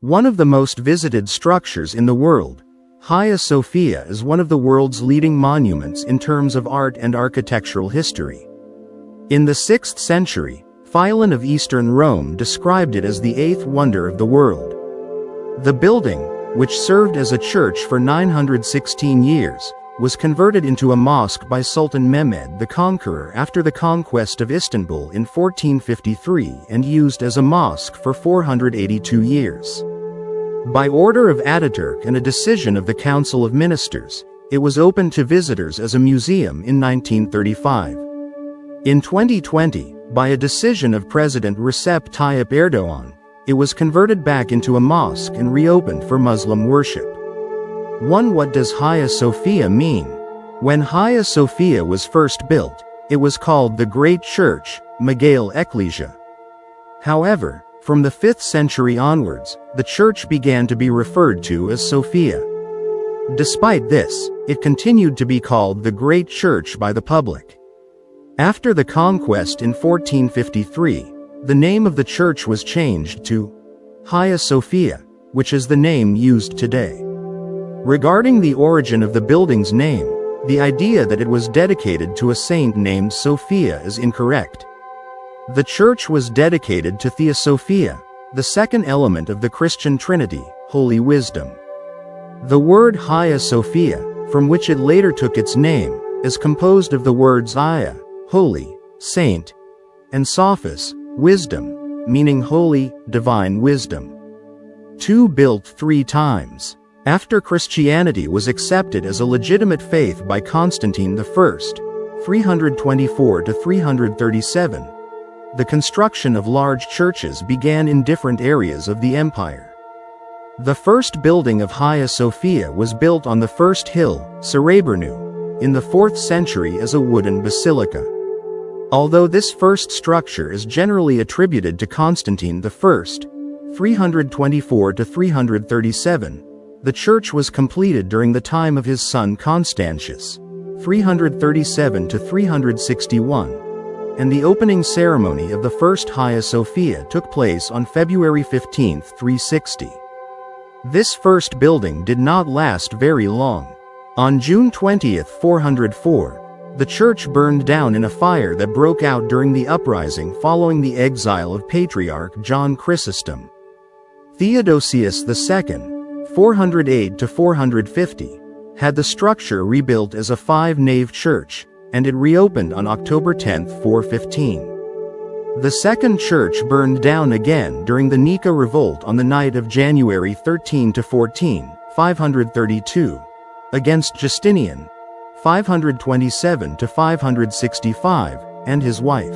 One of the most visited structures in the world, Hagia Sophia is one of the world's leading monuments in terms of art and architectural history. In the 6th century, Philon of Eastern Rome described it as the eighth wonder of the world. The building, which served as a church for 916 years, was converted into a mosque by Sultan Mehmed the Conqueror after the conquest of Istanbul in 1453 and used as a mosque for 482 years. By order of Ataturk and a decision of the Council of Ministers, it was opened to visitors as a museum in 1935. In 2020, by a decision of President Recep Tayyip Erdogan, it was converted back into a mosque and reopened for Muslim worship. What does Hagia Sophia mean? When Hagia Sophia was first built, it was called the Great Church, Megale Ecclesia. However, from the 5th century onwards, the church began to be referred to as Sophia. Despite this, it continued to be called the Great Church by the public. After the conquest in 1453, the name of the church was changed to Hagia Sophia, which is the name used today. Regarding the origin of the building's name, the idea that it was dedicated to a saint named Sophia is incorrect. The church was dedicated to Theosophia, the second element of the Christian Trinity, Holy Wisdom. The word Hagia Sophia, from which it later took its name, is composed of the words Hagia, holy, saint, and Sophos, wisdom, meaning holy, divine wisdom. Built 3 times. After Christianity was accepted as a legitimate faith by Constantine I, 324 to 337, the construction of large churches began in different areas of the empire. The first building of Hagia Sophia was built on the first hill, Saraburnu, in the 4th century as a wooden basilica. Although this first structure is generally attributed to Constantine I, 324 to 337, the church was completed during the time of his son Constantius, 337 to 361, and the opening ceremony of the first Hagia Sophia took place on February 15, 360. This first building did not last very long. On June 20, 404, the church burned down in a fire that broke out during the uprising following the exile of Patriarch John Chrysostom. Theodosius II, 408 to 450, had the structure rebuilt as a 5-nave church, and it reopened on October 10, 415. The second church burned down again during the Nika revolt on the night of January 13 to 14, 532, against Justinian, 527 to 565, and his wife.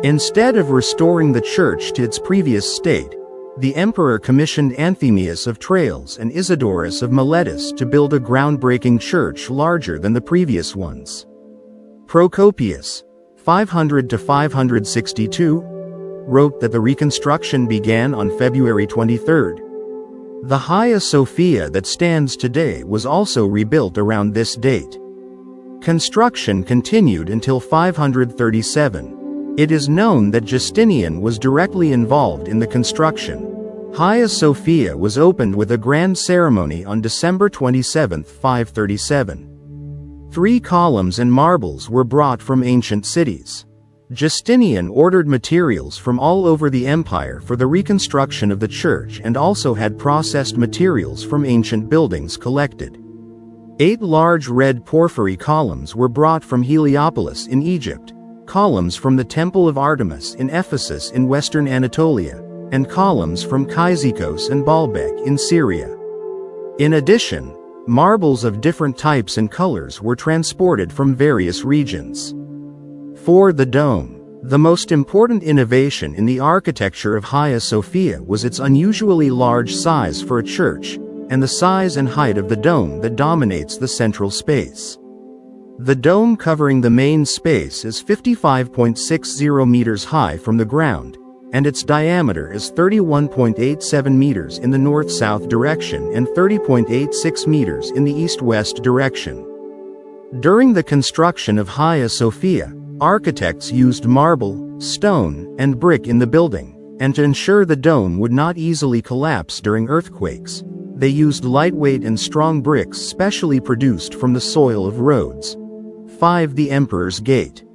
Instead of restoring the church to its previous state, the emperor commissioned Anthemius of Tralles and Isidorus of Miletus to build a groundbreaking church larger than the previous ones. Procopius, 500 to 562, wrote that the reconstruction began on February 23. The Hagia Sophia that stands today was also rebuilt around this date. Construction continued until 537. It is known that Justinian was directly involved in the construction. Hagia Sophia was opened with a grand ceremony on December 27, 537. 3 columns and marbles were brought from ancient cities. Justinian ordered materials from all over the empire for the reconstruction of the church and also had processed materials from ancient buildings collected. 8 large red porphyry columns were brought from Heliopolis in Egypt, columns from the Temple of Artemis in Ephesus in western Anatolia, and columns from Kyzikos and Baalbek in Syria. In addition, marbles of different types and colors were transported from various regions. For the dome, the most important innovation in the architecture of Hagia Sophia was its unusually large size for a church, and the size and height of the dome that dominates the central space. The dome covering the main space is 55.60 meters high from the ground, and its diameter is 31.87 meters in the north-south direction and 30.86 meters in the east-west direction. During the construction of Hagia Sophia, architects used marble, stone, and brick in the building. and to ensure the dome would not easily collapse during earthquakes, they used lightweight and strong bricks specially produced from the soil of Rhodes. 5. The Emperor's Gate.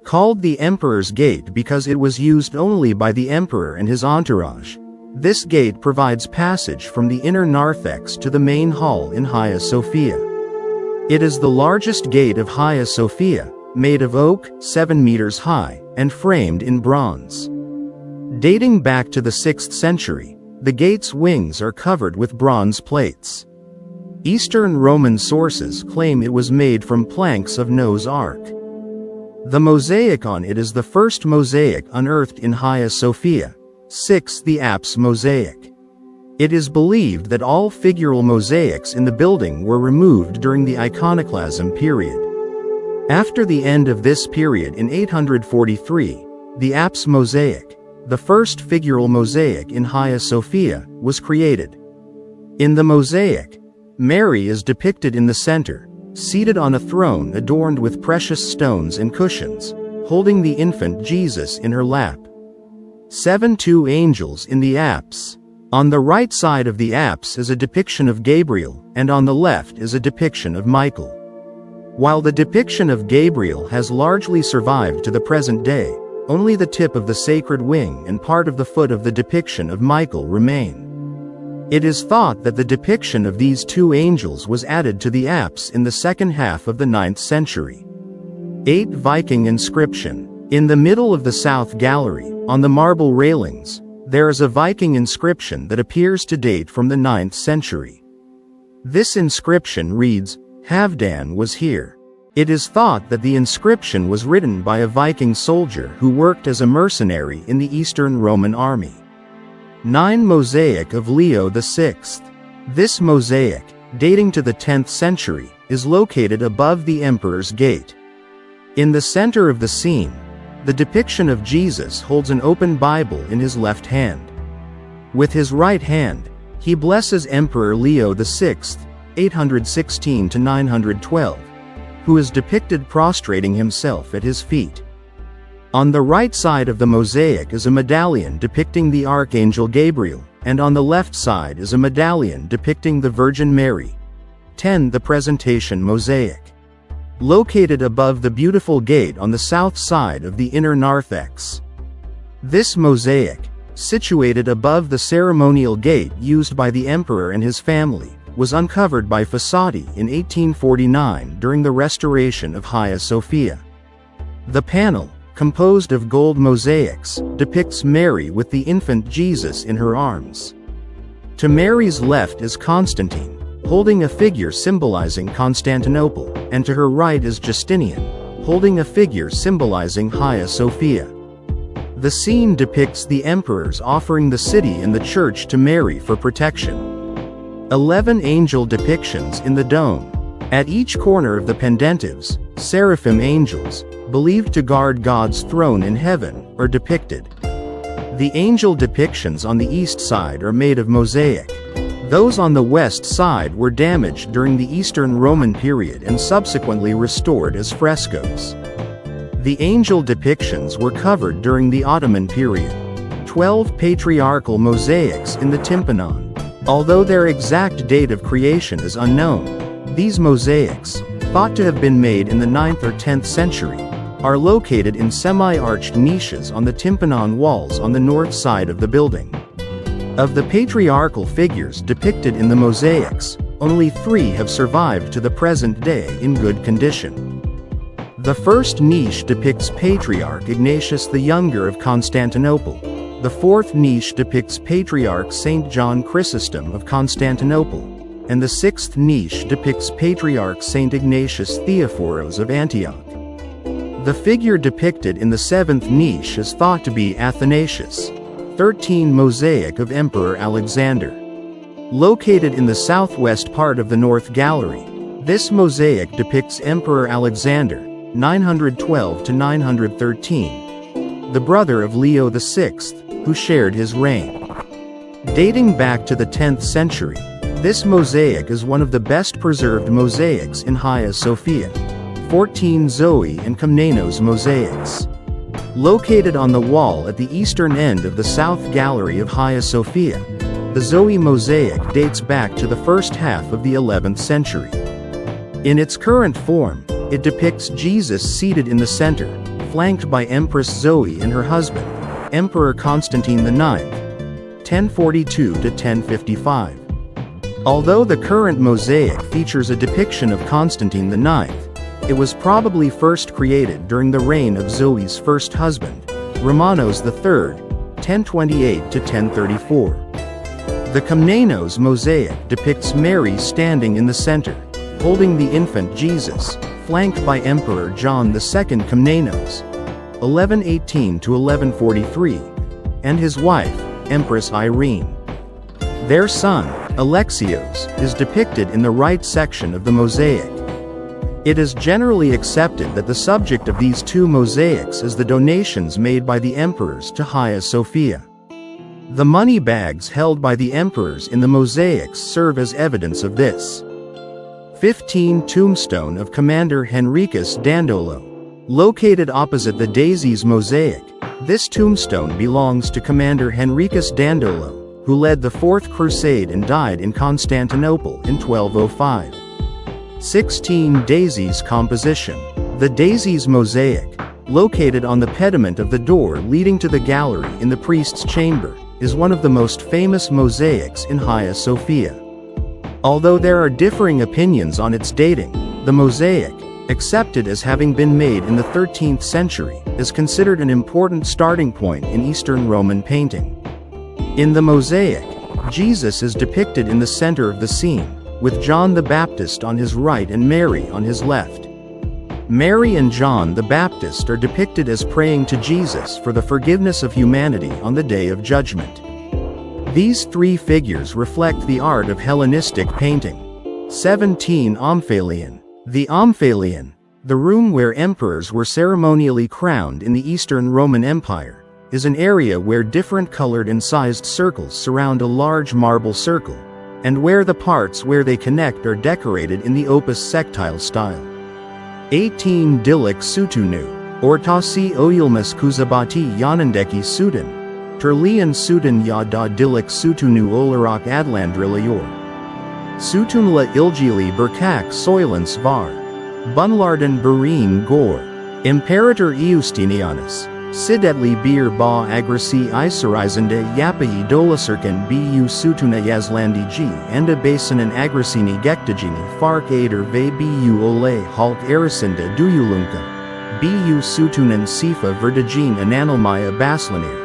Called the Emperor's Gate because it was used only by the emperor and his entourage. This gate provides passage from the inner narthex to the main hall in Hagia Sophia. It is the largest gate of Hagia Sophia, made of oak, 7 meters high, and framed in bronze. Dating back to the 6th century, the gate's wings are covered with bronze plates. Eastern Roman sources claim it was made from planks of Noah's Ark. The mosaic on it is the first mosaic unearthed in Hagia Sophia. 6. The apse mosaic. It is believed that all figural mosaics in the building were removed during the iconoclasm period. After the end of this period in 843, the apse mosaic, the first figural mosaic in Hagia Sophia, was created. In the mosaic, Mary is depicted in the center, seated on a throne adorned with precious stones and cushions, holding the infant Jesus in her lap. 7. 2 angels in the apse. On the right side of the apse is a depiction of Gabriel, and on the left is a depiction of Michael. While the depiction of Gabriel has largely survived to the present day, only the tip of the sacred wing and part of the foot of the depiction of Michael remain. It is thought that the depiction of these 2 angels was added to the apse in the second half of the 9th century. 8. Viking inscription. In the middle of the south gallery, on the marble railings, there is a Viking inscription that appears to date from the 9th century. This inscription reads, "Halfdan was here." It is thought that the inscription was written by a Viking soldier who worked as a mercenary in the Eastern Roman army. 9. Mosaic of Leo VI. This mosaic, dating to the 10th century, is located above the Emperor's Gate. In the center of the scene, the depiction of Jesus holds an open Bible in his left hand. With his right hand, he blesses Emperor Leo VI, 816 to 912, who is depicted prostrating himself at his feet. On the right side of the mosaic is a medallion depicting the Archangel Gabriel, and on the left side is a medallion depicting the Virgin Mary. 10. The Presentation Mosaic. Located above the beautiful gate on the south side of the inner narthex. This mosaic, situated above the ceremonial gate used by the emperor and his family, was uncovered by Fossati in 1849 during the restoration of Hagia Sophia. The panel, composed of gold mosaics, depicts Mary with the infant Jesus in her arms. To Mary's left is Constantine, holding a figure symbolizing Constantinople, and to her right is Justinian, holding a figure symbolizing Hagia Sophia. The scene depicts the emperors offering the city and the church to Mary for protection. 11 angel depictions in the dome. At each corner of the pendentives, seraphim angels, believed to guard God's throne in heaven, are depicted. The angel depictions on the east side are made of mosaic. Those on the west side were damaged during the Eastern Roman period and subsequently restored as frescoes. The angel depictions were covered during the Ottoman period. 12 patriarchal mosaics in the tympanon. Although their exact date of creation is unknown, these mosaics, thought to have been made in the 9th or 10th century, are located in semi-arched niches on the tympanon walls on the north side of the building. Of the patriarchal figures depicted in the mosaics, only 3 have survived to the present day in good condition. The first niche depicts Patriarch Ignatius the Younger of Constantinople. The fourth niche depicts Patriarch Saint John Chrysostom of Constantinople, and the sixth niche depicts Patriarch Saint Ignatius Theophoros of Antioch. The figure depicted in the seventh niche is thought to be Athanasius. 13 Mosaic of Emperor Alexander. Located in the southwest part of the North Gallery, this mosaic depicts Emperor Alexander, 912 to 913, the brother of Leo VI, who shared his reign. Dating back to the 10th century, this mosaic is one of the best preserved mosaics in Hagia Sophia. 14 Zoe and Komnenos mosaics. Located on the wall at the eastern end of the south gallery of Hagia Sophia, the Zoe mosaic dates back to the first half of the 11th century. In its current form, it depicts Jesus seated in the center, flanked by Empress Zoe and her husband, Emperor Constantine IX, 1042 to 1055. Although the current mosaic features a depiction of Constantine IX, it was probably first created during the reign of Zoe's first husband, Romanos III, 1028 to 1034. The Komnenos mosaic depicts Mary standing in the center, holding the infant Jesus, flanked by Emperor John II Komnenos, 1118 to 1143, and his wife, Empress Irene. Their son, Alexios, is depicted in the right section of the mosaic. It is generally accepted that the subject of these two mosaics is the donations made by the emperors to Hagia Sophia. The money bags held by the emperors in the mosaics serve as evidence of this. 15 Tombstone of Commander Henricus Dandolo. Located opposite the Daisies mosaic, this tombstone belongs to Commander Henricus Dandolo, who led the Fourth Crusade and died in Constantinople in 1205. 16 Daisies composition. The Daisies mosaic, located on the pediment of the door leading to the gallery in the priest's chamber, is one of the most famous mosaics in Hagia Sophia. Although there are differing opinions on its dating, the mosaic, accepted as having been made in the 13th century, is considered an important starting point in Eastern Roman painting. In the mosaic, Jesus is depicted in the center of the scene, with John the Baptist on his right and Mary on his left. Mary and John the Baptist are depicted as praying to Jesus for the forgiveness of humanity on the Day of Judgment. These three figures reflect the art of Hellenistic painting. 17 Omphalion. The Omphalion, the room where emperors were ceremonially crowned in the Eastern Roman Empire, is an area where different colored and sized circles surround a large marble circle, and where the parts where they connect are decorated in the opus sectile style. 18 Dilik Sutunu, Ortasi Oyulmas Kuzabati Yanandeki Sudan, Terlian Sudan Ya da Dilik Sutunu Olarak Adlandrilayor. Sutunla Ilgili Berkak Soylans Var. Bunlardan Bareen Gor. Imperator Eustinianus. Sidetli bir ba agresi isarizende yapayi dolasırken bu sutuna yazlandici enda basenin agresini gektijini fark eder ve bu ole halk arasında duyulunka. Bu sutunan sifa verdicin ananılmaya baslanir.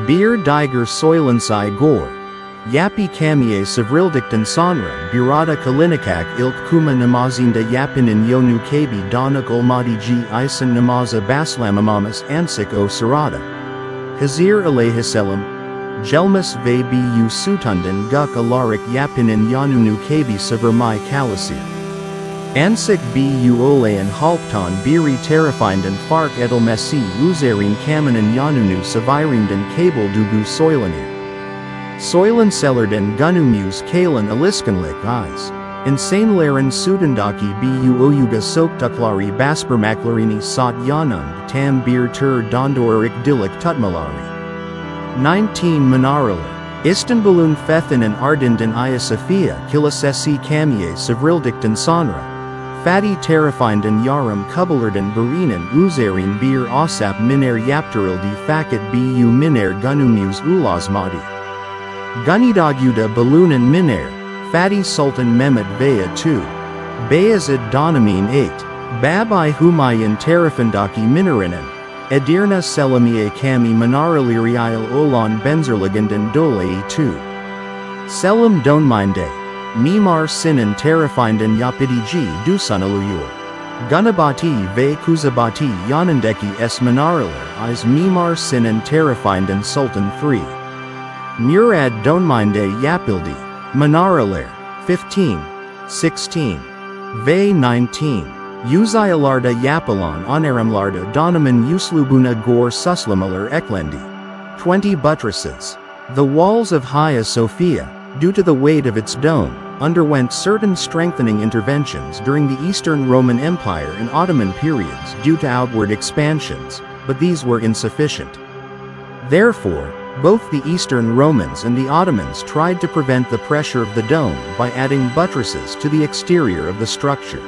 Bir diger soylansay gor. Yapi kamiye savrildikten sonra burada kalinikak ilk kuma namazında yapinin yonu kabi donak olmadici isan namaza baslamamamas ansik o sırada. Hazir aleyhisselam, gelmas ve bu sutundan guk alarak yapinin yanunu kabi savrmai kalasir. Ansik bu olean halktan biri terafindan fark edilmesi uzerin kaminin yanunu savirindan kabul dugu soylanir. Soylan Sellerden Gunumuz Kalan Aliskanlik Eyes. Insanelaren Sudandaki bu Oyuga Soktuklari Baspermaklarini Sat Yanung Tam Bir Tur Dondorik Dilik Tutmalari. 19 Minaralar. Istanbulun Fethinan Ardindan Hagia Sophia Kilisesi Kamiye Savrildiktan Sonra. Fatih Terafindan Yaram Kubalardan Barinan Uzerin Bir Asap Miner Yapterildi Fakat bu Miner Gunumuz Ulazmadi. Gunidagüda Balunan Miner, Fatih Sultan Mehmed Veya II. Beyazid Donamin 8, Babay Humayun Tarafindaki Minarinen, Edirna Selamiye Kami Manaralirial Olan Benzerlagandan Dole II. Selam Donminde, Mimar Sinan Tarafindan Yapidiji Dusanaluyur. Gunabati ve Kuzabati Yanandeki es Manaralar is Mimar Sinan Tarafindan Sultan III. Murad Donminde Yapildi, Manaralar, 15, 16. Ve 19. Uzayalarda Yapalan Onaramlarda Donaman Uslubuna Gor Suslamalar Eklendi. 20 Buttresses. The walls of Hagia Sophia, due to the weight of its dome, underwent certain strengthening interventions during the Eastern Roman Empire and Ottoman periods due to outward expansions, but these were insufficient. Therefore, both the Eastern Romans and the Ottomans tried to prevent the pressure of the dome by adding buttresses to the exterior of the structure.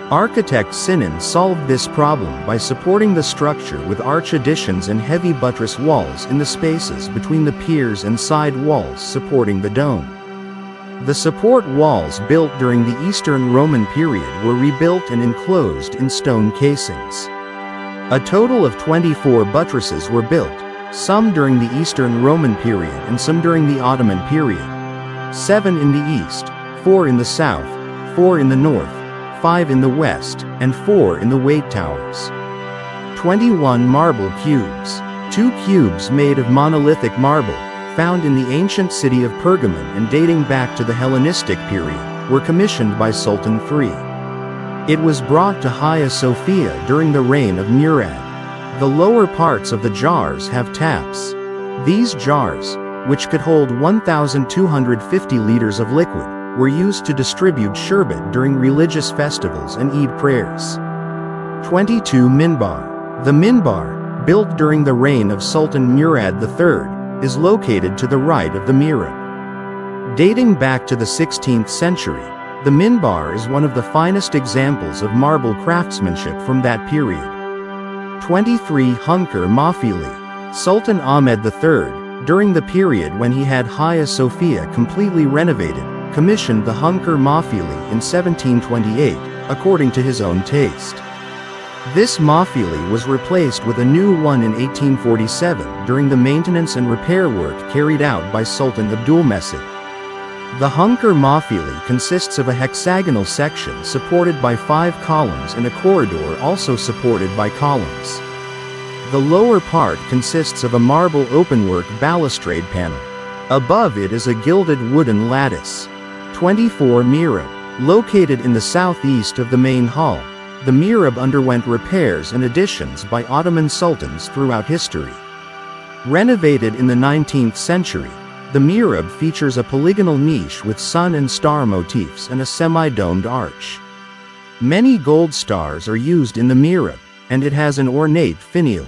Architect Sinan solved this problem by supporting the structure with arch additions and heavy buttress walls in the spaces between the piers and side walls supporting the dome. The support walls built during the Eastern Roman period were rebuilt and enclosed in stone casings. A total of 24 buttresses were built, some during the Eastern Roman period and some during the Ottoman period. 7 in the east, 4 in the south, 4 in the north, 5 in the west, and 4 in the Weight Towers. 21 marble cubes. 2 cubes made of monolithic marble, found in the ancient city of Pergamon and dating back to the Hellenistic period, were commissioned by Sultan III. It was brought to Hagia Sophia during the reign of Murad. The lower parts of the jars have taps. These jars, which could hold 1,250 liters of liquid, were used to distribute sherbet during religious festivals and Eid prayers. 22 minbar. The minbar, built during the reign of Sultan Murad III, is located to the right of the mihrab. Dating back to the 16th century, the minbar is one of the finest examples of marble craftsmanship from that period. 23 Hunker Mafili. Sultan Ahmed III, during the period when he had Hagia Sophia completely renovated, commissioned the Hunker Mafili in 1728, according to his own taste. This Mafili was replaced with a new one in 1847 during the maintenance and repair work carried out by Sultan Abdulmesid. The Hunker Mafili consists of a hexagonal section supported by 5 columns and a corridor also supported by columns. The lower part consists of a marble openwork balustrade panel. Above it is a gilded wooden lattice. 24 Mihrab. Located in the southeast of the main hall, the mihrab underwent repairs and additions by Ottoman sultans throughout history. Renovated in the 19th century, the mihrab features a polygonal niche with sun and star motifs and a semi-domed arch. Many gold stars are used in the mihrab, and it has an ornate finial.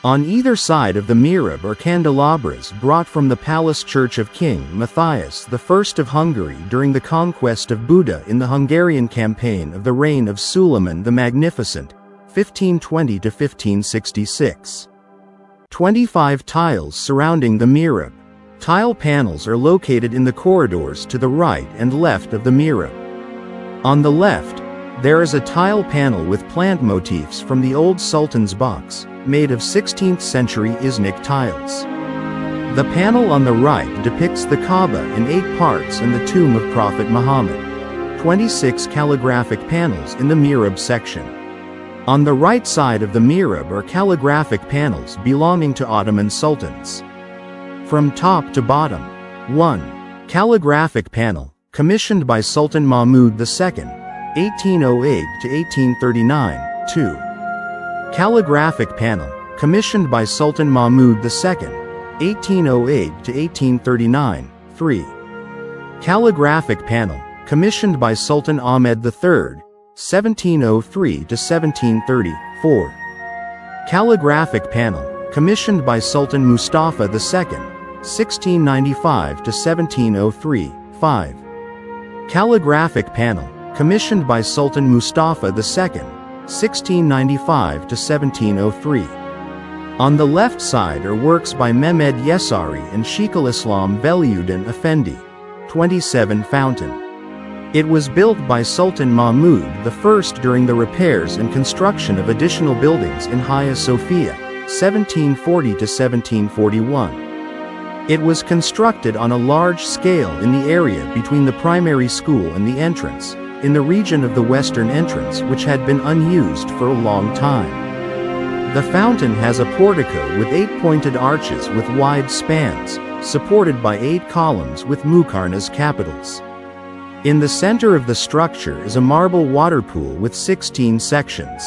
On either side of the mihrab are candelabras brought from the palace church of King Matthias I of Hungary during the conquest of Buda in the Hungarian campaign of the reign of Suleiman the Magnificent, 1520 to 1566. 25 tiles surrounding the mihrab. Tile panels are located in the corridors to the right and left of the mihrab. On the left, there is a tile panel with plant motifs from the old Sultan's box, made of 16th century Iznik tiles. The panel on the right depicts the Kaaba in 8 parts and the tomb of Prophet Muhammad. 26 calligraphic panels in the mihrab section. On the right side of the mihrab are calligraphic panels belonging to Ottoman sultans. From top to bottom. 1. Calligraphic panel, commissioned by Sultan Mahmud II, 1808 to 1839. 2. Calligraphic panel, commissioned by Sultan Mahmud II, 1808 to 1839. 3. Calligraphic panel, commissioned by Sultan Ahmed III, 1703 to 1730. 4. Calligraphic panel, commissioned by Sultan Mustafa II, 1695 to 1703. 5. Calligraphic panel, commissioned by Sultan Mustafa II, 1695 to 1703. On the left side are works by Mehmed Yesari and Sheikhul Islam Veliuddin Effendi. 27 Fountain. It was built by Sultan Mahmud I during the repairs and construction of additional buildings in Hagia Sophia, 1740 to 1741. It was constructed on a large scale in the area between the primary school and the entrance, in the region of the western entrance which had been unused for a long time. The fountain has a portico with 8 pointed arches with wide spans, supported by 8 columns with muqarnas capitals. In the center of the structure is a marble water pool with 16 sections.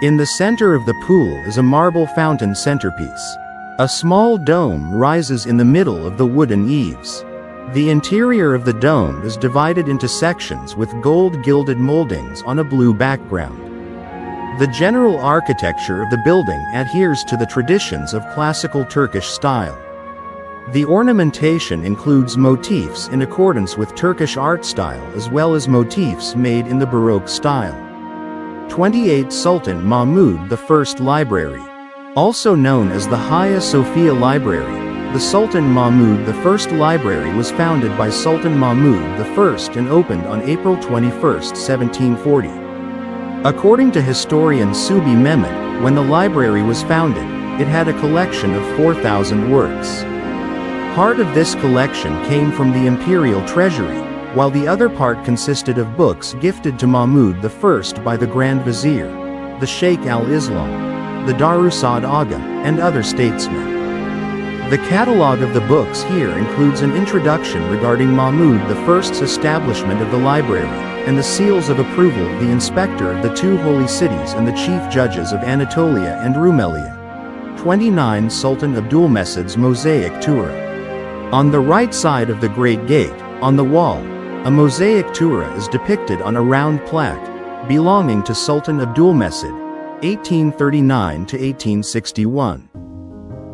In the center of the pool is a marble fountain centerpiece. A small dome rises in the middle of the wooden eaves. The interior of the dome is divided into sections with gold gilded moldings on a blue background. The general architecture of the building adheres to the traditions of classical Turkish style. The ornamentation includes motifs in accordance with Turkish art style as well as motifs made in the Baroque style. 28 Sultan Mahmud I Library. Also known as the Hagia Sophia Library, the Sultan Mahmud I Library was founded by Sultan Mahmud I and opened on April 21, 1740. According to historian Subi Mehmet, when the library was founded, it had a collection of 4,000 works. Part of this collection came from the imperial treasury, while the other part consisted of books gifted to Mahmud I by the Grand Vizier, the Sheikh al-Islam, the Darusad Aga, and other statesmen. The catalogue of the books here includes an introduction regarding Mahmud I's establishment of the library, and the seals of approval of the inspector of the two holy cities and the chief judges of Anatolia and Rumelia. 29 Sultan Abdülmecit's mosaic Tura. On the right side of the Great Gate, on the wall, a mosaic Tura is depicted on a round plaque, belonging to Sultan Abdülmecit, 1839 to 1861.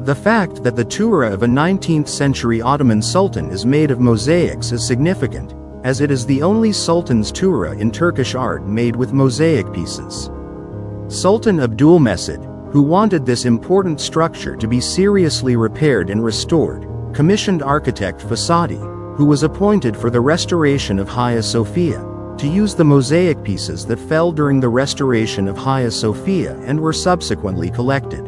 The fact that the Tura of a 19th-century Ottoman sultan is made of mosaics is significant, as it is the only sultan's Tura in Turkish art made with mosaic pieces. Sultan Abdülmecit, who wanted this important structure to be seriously repaired and restored, commissioned architect Fasadi, who was appointed for the restoration of Hagia Sophia, to use the mosaic pieces that fell during the restoration of Hagia Sophia and were subsequently collected.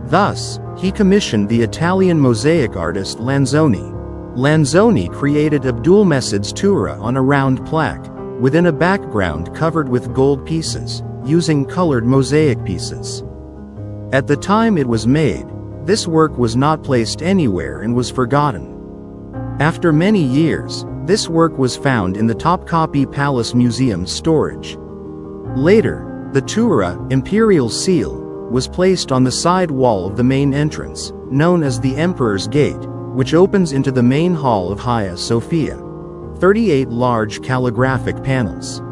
Thus, he commissioned the Italian mosaic artist Lanzoni. Lanzoni created Abdülmecit's Tura on a round plaque, within a background covered with gold pieces, using colored mosaic pieces. At the time it was made, this work was not placed anywhere and was forgotten. After many years, this work was found in the Topkapi Palace Museum's storage. Later, the Tura, imperial seal, was placed on the side wall of the main entrance, known as the Emperor's Gate, which opens into the main hall of Hagia Sophia. 38 large calligraphic panels.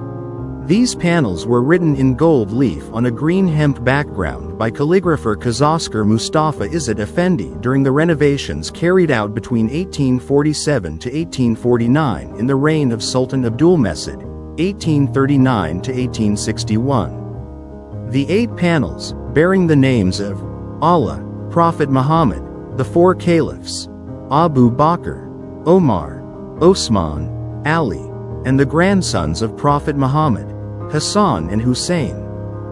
These panels were written in gold leaf on a green hemp background by calligrapher Kazasker Mustafa İzzet Efendi during the renovations carried out between 1847 to 1849 in the reign of Sultan Abdülmecit, 1839 to 1861. The 8 panels, bearing the names of Allah, Prophet Muhammad, the 4 caliphs, Abu Bakr, Omar, Osman, Ali, and the grandsons of Prophet Muhammad, Hassan and Hussein,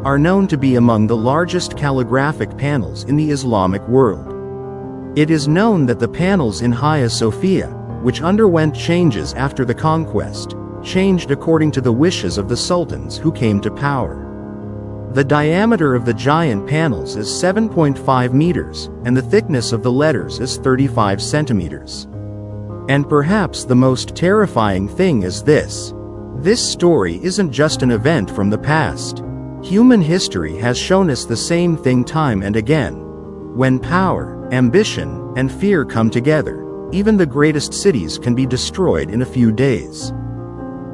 are known to be among the largest calligraphic panels in the Islamic world. It is known that the panels in Hagia Sophia, which underwent changes after the conquest, changed according to the wishes of the sultans who came to power. The diameter of the giant panels is 7.5 meters, and the thickness of the letters is 35 centimeters. And perhaps the most terrifying thing is this. This story isn't just an event from the past. Human history has shown us the same thing time and again. When power, ambition, and fear come together, even the greatest cities can be destroyed in a few days.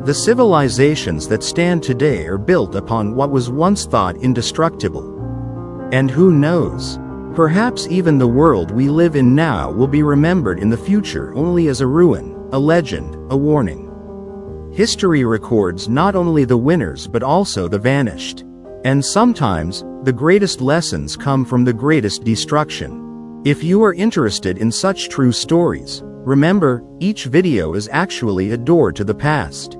The civilizations that stand today are built upon what was once thought indestructible. And who knows? Perhaps even the world we live in now will be remembered in the future only as a ruin, a legend, a warning. History records not only the winners but also the vanished. And sometimes, the greatest lessons come from the greatest destruction. If you are interested in such true stories, remember, each video is actually a door to the past.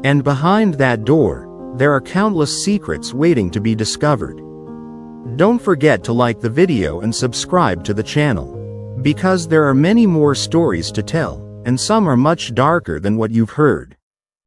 And behind that door, there are countless secrets waiting to be discovered. Don't forget to like the video and subscribe to the channel. Because there are many more stories to tell, and some are much darker than what you've heard.